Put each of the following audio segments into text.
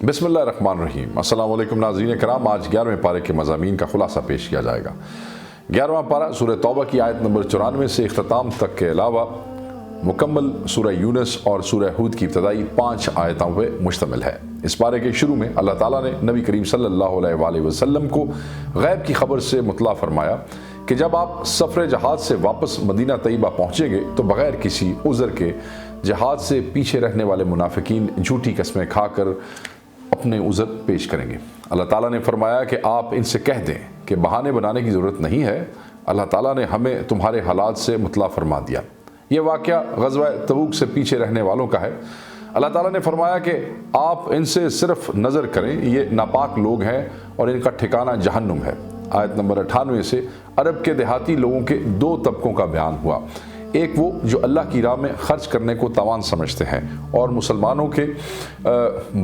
बिस्मिल्लाहिर्रहमानिर्रहीम। अस्सलाम वालेकुम नाज़रीन कराम। आज 11वें पारे के मज़ामीन का खुलासा पेश किया जाएगा। 11वां पारा सूरह तौबा की आयत नंबर 94 से इख्तिताम तक के अलावा मुकम्मल सूरह यूनुस और सूरह हूद की इब्तदाई 5 आयतों पर मुश्तमिल है। इस पारे के शुरू में अल्लाह ताला ने नबी करीम सल्लल्लाहु अलैहि वसल्लम को गैब की खबर से मुतला फरमाया कि जब आप सफ़र जहाज़ से वापस मदीना तैयबा पहुँचेंगे तो बग़ैर किसी उज़र के जहाज़ से पीछे रहने वाले मुनाफिकीन झूठी कस्में खाकर अपने उज़र पेश करेंगे। अल्लाह ताला ने फरमाया कि आप इनसे कह दें कि बहाने बनाने की ज़रूरत नहीं है, अल्लाह ताला ने हमें तुम्हारे हालात से मुतला फरमा दिया। ये वाक़या ग़ज़वा तबूक से पीछे रहने वालों का है। अल्लाह ताला ने फरमाया कि आप इनसे सिर्फ नज़र करें, ये नापाक लोग हैं और इनका ठिकाना जहन्नुम है। आयत नंबर 98 से अरब के देहाती लोगों के 2 तबकों का बयान हुआ। एक वो जो अल्लाह की राह में खर्च करने को तवान समझते हैं और मुसलमानों के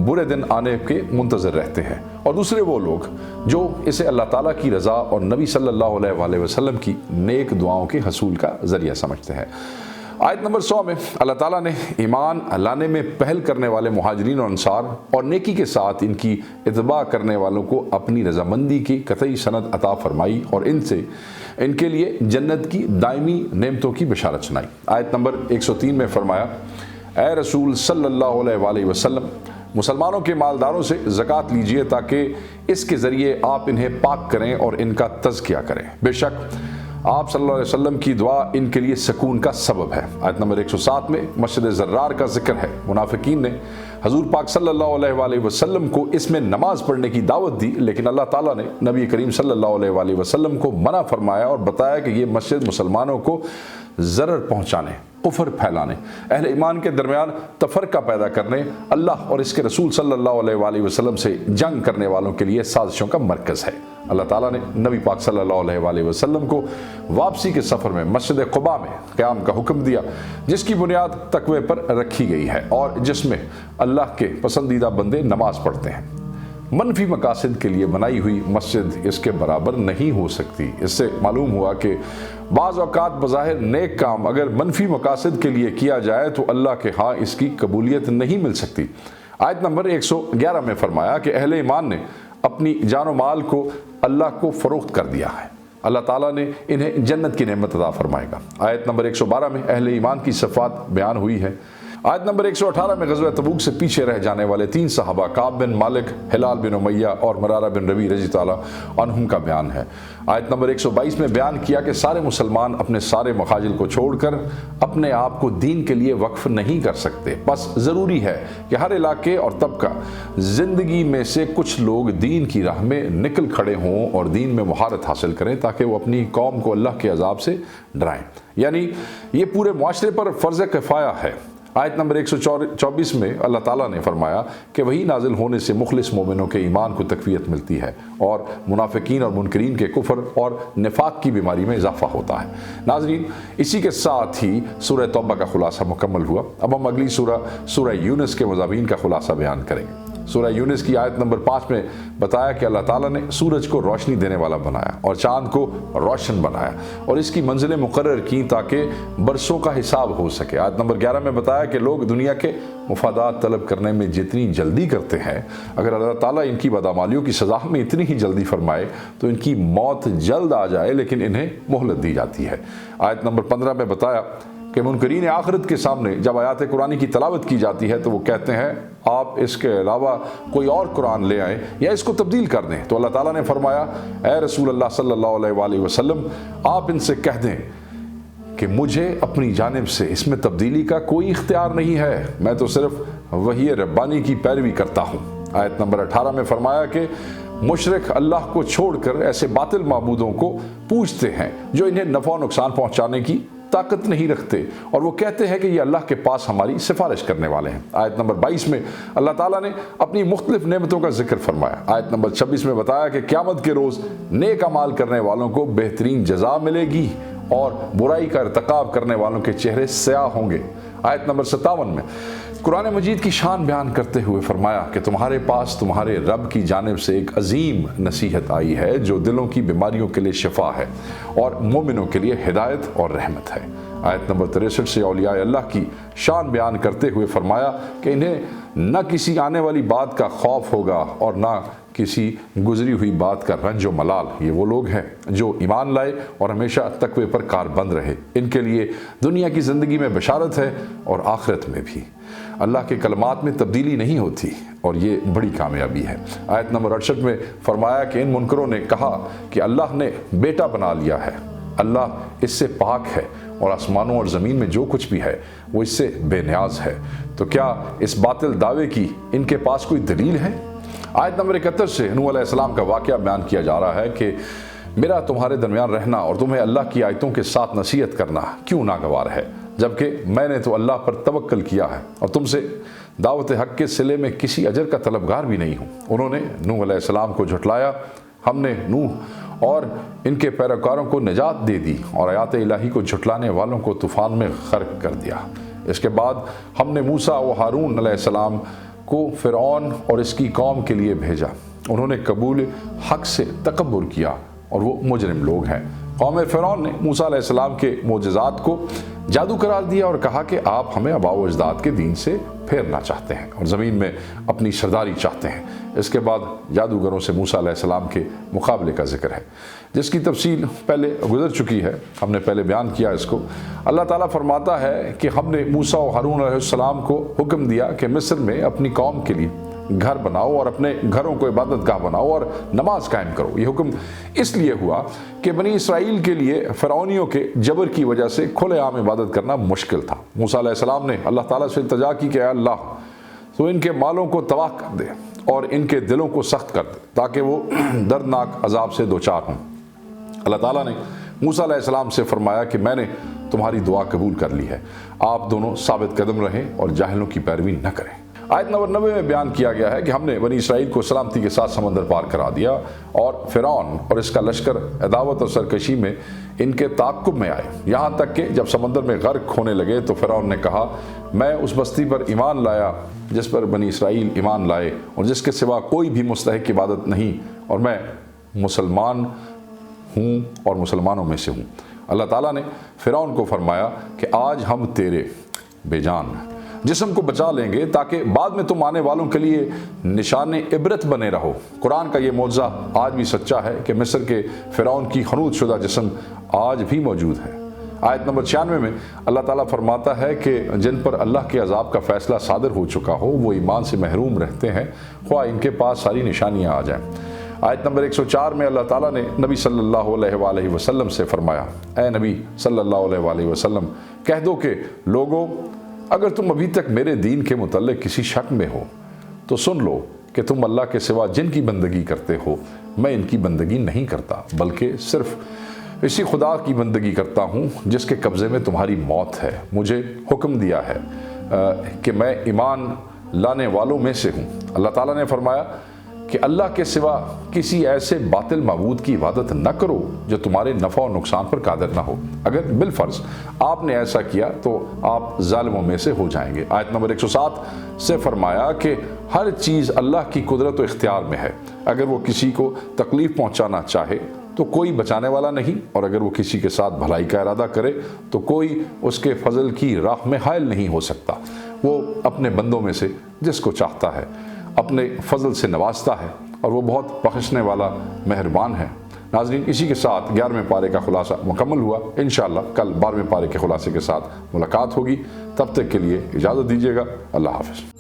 बुरे दिन आने के मुंतज़र रहते हैं, और दूसरे वो लोग जो इसे अल्लाह ताला की रज़ा और नबी सल्लल्लाहु अलैहि वसल्लम की नेक दुआओं के हसूल का ज़रिया समझते हैं। आयत नंबर 100 में अल्लाह ताला ने ईमान लाने में पहल करने वाले मुहाजिरीन और अंसार और नेकी के साथ इनकी इत्बा करने वालों को अपनी रजामंदी की कतई सनद अता फरमाई और इनसे इनके लिए जन्नत की दायमी नेमतों की बशारत सुनाई। आयत नंबर 103 में फरमाया, ए रसूल सल्लल्लाहु अलैहि वसल्लम, मुसलमानों के मालदारों से ज़कात लीजिए ताकि इसके ज़रिए आप इन्हें पाक करें और इनका तज़किया करें। बेशक आप सल्लल्लाहु अलैहि वसल्लम की दुआ इनके लिए सकून का सबब है। आयत नंबर 107 में मस्जिद ज़र्रार का जिक्र है। मुनाफिकीन ने हजूर पाक सल्लल्लाहु अलैहि वसल्लम को इसमें नमाज पढ़ने की दावत दी, लेकिन अल्लाह ताला ने नबी करीम सल्लल्लाहु अलैहि वसल्लम को मना फरमाया और बताया कि ये मस्जिद मुसलमानों को ज़रर पहुँचाने, कुफर फैलाने, अहले ईमान के दरमियान तफरका पैदा करने, अल्लाह और इसके रसूल सल्लल्लाहु अलैहि वसल्लम से जंग करने वालों के लिए साजिशों का मरकज़ है। अल्लाह ताला ने नबी पाक सल्लल्लाहु अलैहि वसल्लम को वापसी के सफ़र में मस्जिद क़ुबा में क़याम का हुक्म दिया, जिसकी बुनियाद तक़वे पर रखी गई है और जिसमें अल्लाह के पसंदीदा बंदे नमाज पढ़ते हैं। मनफी मकासद के लिए बनाई हुई मस्जिद इसके बराबर नहीं हो सकती। इससे मालूम हुआ कि बाज़ औक़ात बज़ाहिर नेक काम अगर मनफी मकासद के लिए किया जाए तो अल्लाह के हाँ इसकी कबूलियत नहीं मिल सकती। आयत नंबर 111 में फरमाया कि अहले ईमान ने अपनी जान व माल को अल्लाह को फ़रोख्त कर दिया है, अल्लाह ताला ने इन्हें जन्नत की नेमत अता फरमाएगा। आयत नंबर 112 में अहले ईमान की सिफ़ात बयान हुई है। आयत नंबर 118 में ग़ज़वा तबूक से पीछे रह जाने वाले 3 सहाबा काब बिन मालिक, हिलाल बिन उमैया और मरारा बिन रबी रज़ी ताला अन्हुम का बयान है। आयत नंबर 122 में बयान किया कि सारे मुसलमान अपने सारे मखाजिल को छोड़कर अपने आप को दीन के लिए वक्फ नहीं कर सकते, बस ज़रूरी है कि हर इलाके और तबका ज़िंदगी में से कुछ लोग दीन की राह में निकल खड़े हों और दीन में महारत हासिल करें ताकि वो अपनी कौम को अल्लाह के अज़ाब से डराएँ। यानी ये पूरे मुआशरे पर फ़र्ज़ किफ़ाया है। आयत नंबर 124 में अल्लाह ताला ने फरमाया कि वही नाजिल होने से मुखलिस मोमिनों के ईमान को तक़वियत मिलती है और मुनाफिकीन और मुनकरीन के कुफर और निफाक की बीमारी में इजाफा होता है। नाज़रीन, इसी के साथ ही सूरह तौबा का खुलासा मुकम्मल हुआ। अब हम अगली सूरह यूनुस के मज़ामीन का खुलासा बयान करेंगे। सूरह यूनुस की आयत नंबर 5 में बताया कि अल्लाह ताला ने सूरज को रोशनी देने वाला बनाया और चाँद को रोशन बनाया और इसकी मंजिलें मुकर्रर की ताकि बरसों का हिसाब हो सके। आयत नंबर 11 में बताया कि लोग दुनिया के मुफादात तलब करने में जितनी जल्दी करते हैं, अगर अल्लाह ताला इनकी बदअमालियों की सज़ा में इतनी ही जल्दी फरमाए तो इनकी मौत जल्द आ जाए, लेकिन इन्हें मोहलत दी जाती है। आयत नंबर 15 में बताया कि मुनकरीन आखिरत के सामने जब आयात कुरानी की तलावत की जाती है तो वो कहते हैं आप इसके अलावा कोई और कुरान ले आएँ या इसको तब्दील कर दें। तो अल्लाह ताला ने फरमाया, ए रसूल अल्लाह सल्लल्लाहु अलैहि वसल्लम, आप इनसे कह दें कि मुझे अपनी जानिब से इसमें तब्दीली का कोई इख्तियार नहीं है, मैं तो सिर्फ वही रब्बानी की पैरवी करता हूँ। आयत नंबर 18 में फरमाया कि मुशरिक अल्लाह को छोड़कर ऐसे बातिल माबूदों को पूजते हैं जो इन्हें नफ़ा नुकसान पहुँचाने की طاقت نہیں رکھتے اور وہ کہتے ہیں کہ یہ اللہ کے پاس ہماری سفارش کرنے والے ہیں۔ آیت نمبر 22 میں اللہ تعالیٰ نے اپنی مختلف نعمتوں کا ذکر فرمایا۔ آیت نمبر 26 میں بتایا کہ قیامت کے روز نیک اعمال کرنے والوں کو بہترین جزا ملے گی اور برائی کا ارتکاب کرنے والوں کے چہرے سیاہ ہوں گے۔ آیت نمبر 57 میں قرآن مجید کی شان بیان کرتے ہوئے فرمایا کہ تمہارے پاس تمہارے رب کی جانب سے ایک عظیم نصیحت آئی ہے جو دلوں کی بیماریوں کے لیے شفا ہے اور مومنوں کے لیے ہدایت اور رحمت ہے۔ آیت نمبر 63 سے اولیاء اللہ کی شان بیان کرتے ہوئے فرمایا کہ انہیں نہ کسی آنے والی بات کا خوف ہوگا اور نہ کسی گزری ہوئی بات کا رنج و ملال۔ یہ وہ لوگ ہیں جو ایمان لائے اور ہمیشہ تقوی پر کاربند رہے، ان کے لیے دنیا کی زندگی میں بشارت ہے اور آخرت میں بھی۔ اللہ کے کلمات میں تبدیلی نہیں ہوتی اور یہ بڑی کامیابی ہے۔ آیت نمبر 68 میں فرمایا کہ ان منکروں نے کہا کہ اللہ نے بیٹا بنا لیا ہے، اللہ اس سے پاک ہے اور آسمانوں اور زمین میں جو کچھ بھی ہے وہ اس سے بے نیاز ہے، تو کیا اس باطل دعوے کی ان کے پاس کوئی دلیل ہے؟ آیت نمبر 71 سے نوح علیہ السلام کا واقعہ بیان کیا جا رہا ہے کہ میرا تمہارے درمیان رہنا اور تمہیں اللہ کی آیتوں کے ساتھ نصیحت کرنا کیوں ناگوار ہے، جبکہ میں نے تو اللہ پر توکل کیا ہے اور تم سے دعوت حق کے صلے میں کسی اجر کا طلبگار بھی نہیں ہوں۔ انہوں نے نوح علیہ السلام کو جھٹلایا، ہم نے نوح اور ان کے پیروکاروں کو نجات دے دی اور آیات الہی کو جھٹلانے والوں کو طوفان میں غرق کر دیا۔ اس کے بعد ہم نے موسیٰ و ہارون علیہ السلام کو فرعون اور اس کی قوم کے لیے بھیجا، انہوں نے قبول حق سے تکبر کیا اور وہ مجرم لوگ ہیں۔ قوم فرعون نے موسیٰ علیہ السلام کے معجزات کو جادو قرار دیا اور کہا کہ آپ ہمیں آباء و اجداد کے دین سے پھیرنا چاہتے ہیں اور زمین میں اپنی سرداری چاہتے ہیں۔ اس کے بعد جادوگروں سے موسیٰ علیہ السلام کے مقابلے کا ذکر ہے، جس کی تفصیل پہلے گزر چکی ہے، ہم نے پہلے بیان کیا اس کو۔ اللہ تعالیٰ فرماتا ہے کہ ہم نے موسیٰ و ہارون علیہ السلام کو حکم دیا کہ مصر میں اپنی قوم کے لیے گھر بناؤ اور اپنے گھروں کو عبادت گاہ بناؤ اور نماز قائم کرو۔ یہ حکم اس لیے ہوا کہ بنی اسرائیل کے لیے فرعونیوں کے جبر کی وجہ سے کھلے عام عبادت کرنا مشکل تھا۔ موسیٰ علیہ السلام نے اللہ تعالیٰ سے التجا کی کہ اے اللہ تو ان کے مالوں کو تباہ کر دے اور ان کے دلوں کو سخت کر دے تاکہ وہ دردناک عذاب سے دوچار ہوں۔ اللہ تعالیٰ نے موسیٰ علیہ السلام سے فرمایا کہ میں نے تمہاری دعا قبول کر لی ہے، آپ دونوں ثابت قدم رہیں اور جاہلوں کی پیروی نہ کریں۔ آیت نمبر 90 میں بیان کیا گیا ہے کہ ہم نے بنی اسرائیل کو سلامتی کے ساتھ سمندر پار کرا دیا اور فرعون اور اس کا لشکر عداوت اور سرکشی میں ان کے تعاقب میں آئے، یہاں تک کہ جب سمندر میں غرق ہونے لگے تو فرعون نے کہا میں اس بستی پر ایمان لایا جس پر بنی اسرائیل ایمان لائے اور جس کے سوا کوئی بھی مستحق عبادت نہیں، اور میں مسلمان ہوں اور مسلمانوں میں سے ہوں۔ اللہ تعالیٰ نے فرعون کو فرمایا کہ آج ہم تیرے بے جان جسم کو بچا لیں گے تاکہ بعد میں تم آنے والوں کے لیے نشان عبرت بنے رہو۔ قرآن کا یہ معجزہ آج بھی سچا ہے کہ مصر کے فرعون کی خنود شدہ جسم آج بھی موجود ہے۔ آیت نمبر 96 میں اللہ تعالیٰ فرماتا ہے کہ جن پر اللہ کے عذاب کا فیصلہ صادر ہو چکا ہو وہ ایمان سے محروم رہتے ہیں خواہ ان کے پاس ساری نشانیاں آ جائیں۔ آیت نمبر 104 میں اللہ تعالیٰ نے نبی صلی اللہ علیہ وآلہ وسلم سے فرمایا اے نبی صلی اللہ علیہ وآلہ وسلم کہہ دو کہ لوگو اگر تم ابھی تک میرے دین کے متعلق کسی شک میں ہو تو سن لو کہ تم اللہ کے سوا جن کی بندگی کرتے ہو میں ان کی بندگی نہیں کرتا بلکہ صرف اسی خدا کی بندگی کرتا ہوں جس کے قبضے میں تمہاری موت ہے۔ مجھے حکم دیا ہے کہ میں ایمان لانے والوں میں سے ہوں۔ اللہ تعالیٰ نے فرمایا کہ اللہ کے سوا کسی ایسے باطل معبود کی عبادت نہ کرو جو تمہارے نفع و نقصان پر قادر نہ ہو، اگر بالفرض آپ نے ایسا کیا تو آپ ظالموں میں سے ہو جائیں گے۔ آیت نمبر 107 سے فرمایا کہ ہر چیز اللہ کی قدرت و اختیار میں ہے، اگر وہ کسی کو تکلیف پہنچانا چاہے تو کوئی بچانے والا نہیں، اور اگر وہ کسی کے ساتھ بھلائی کا ارادہ کرے تو کوئی اس کے فضل کی راہ میں حائل نہیں ہو سکتا۔ وہ اپنے بندوں میں سے جس کو چاہتا ہے اپنے فضل سے نوازتا ہے اور وہ بہت بخشنے والا مہربان ہے۔ ناظرین اسی کے ساتھ 11ویں پارے کا خلاصہ مکمل ہوا۔ انشاءاللہ کل 12ویں پارے کے خلاصے کے ساتھ ملاقات ہوگی، تب تک کے لیے اجازت دیجیے گا۔ اللہ حافظ۔